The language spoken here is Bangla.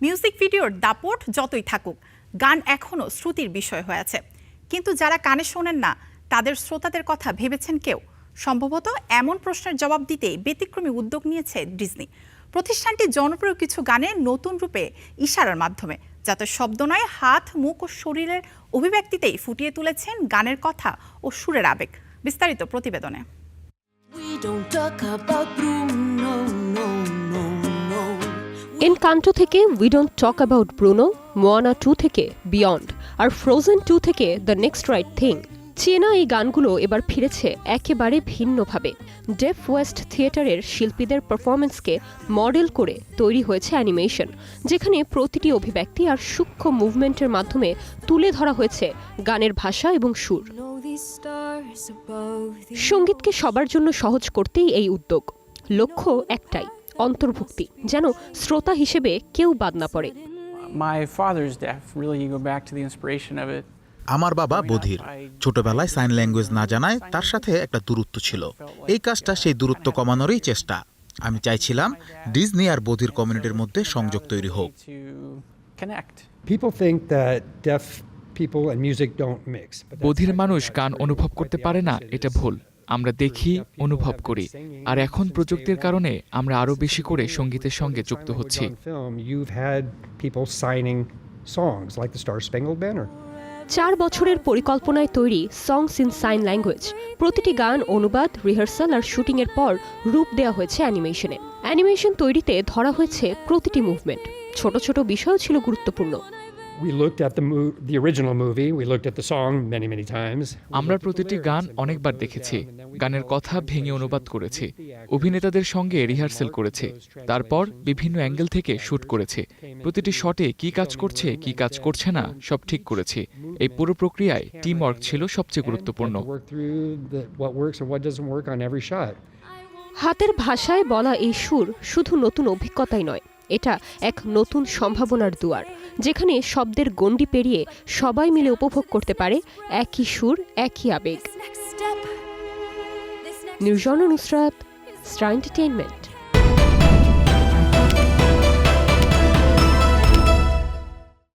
মিউজিক ভিডিওর দাপট যতই থাকুক, গান এখনও শ্রুতির বিষয় হয়ে আছে। কিন্তু যারা কানে শোনেন না, তাদের শ্রোতাদের কথা ভেবেছেন কেউ? সম্ভবত এমন প্রশ্নের জবাব দিতে ব্যতিক্রমী উদ্যোগ নিয়েছে ডিজনি। প্রতিষ্ঠানটি জনপ্রিয় কিছু গানে নতুন রূপে ইশারার মাধ্যমে, যাতে শব্দ নয়, হাত, মুখ ও শরীরের অভিব্যক্তিতেই ফুটিয়ে তুলেছেন গানের কথা ও সুরের আবেগ। বিস্তারিত প্রতিবেদনে। এনকান্টো থেকে we don't talk about Bruno, Moana 2 থেকে বিয়ন্ড, আর ফ্রোজেন 2 থেকে দ্য নেক্সট রাইট থিং, চেনা এই গানগুলো এবার ফিরেছে একেবারে ভিন্নভাবে। ডেফ ওয়েস্ট থিয়েটারের শিল্পীদের পারফরমেন্সকে মডেল করে তৈরি হয়েছে অ্যানিমেশন, যেখানে প্রতিটি অভিব্যক্তি আর সূক্ষ্ম মুভমেন্টের মাধ্যমে তুলে ধরা হয়েছে গানের ভাষা এবং সুর। সঙ্গীতকে সবার জন্য সহজ করতেই এই উদ্যোগ। লক্ষ্য একটাই, অন্তর্ভুক্তি, যেন শ্রোতা হিসেবে কেউ বাদ না পড়ে। আমার বাবা বধির। ছোটবেলায় সাইন ল্যাঙ্গুয়েজ না জানায় তার সাথে একটা দূরত্ব ছিল। এই কাজটা সেই দূরত্ব কমানোরই চেষ্টা। আমি চাইছিলাম ডিজনি আর বধির কমিউনিটির মধ্যে সংযোগ তৈরি হোক। বধির মানুষ গান অনুভব করতে পারে না, এটা ভুল। আমরা দেখি, অনুভব করি, আর এখন প্রযুক্তির কারণে আমরা আরো বেশি করে সঙ্গীতের সঙ্গে যুক্ত হচ্ছি। 4 বছরের পরিকল্পনায় তৈরি সংস ইন সাইন ল্যাঙ্গুয়েজ। প্রতিটি গান অনুবাদ, রিহার্সাল আর শুটিংয়ের পর রূপ দেওয়া হয়েছে অ্যানিমেশনে। অ্যানিমেশন তৈরিতে ধরা হয়েছে প্রতিটি মুভমেন্ট। ছোট ছোট বিষয়ও ছিল গুরুত্বপূর্ণ। আমরা প্রতিটি গান অনেকবার দেখেছি, গানের কথা ভেঙে অনুবাদ করেছি, অভিনেতাদের সঙ্গে রিহার্সেল করেছি, তারপর বিভিন্ন অ্যাঙ্গেল থেকে শুট করেছি। প্রতিটি শটে কি কাজ করছে, কি কাজ করছে না, সব ঠিক করেছি। এই পুরো প্রক্রিয়ায় টিম ওয়ার্ক ছিল সবচেয়ে গুরুত্বপূর্ণ। হাতের ভাষায় বলা এই সুর শুধু নতুন অভিজ্ঞতাই নয়, এটা এক নতুন সম্ভাবনার দুয়ার, যেখানে শব্দের গণ্ডি পেরিয়ে সবাই মিলে উপভোগ করতে পারে একই সুর, একই আবেগ। নির্জন নুসরাত, স্টার এন্টারটেইনমেন্ট।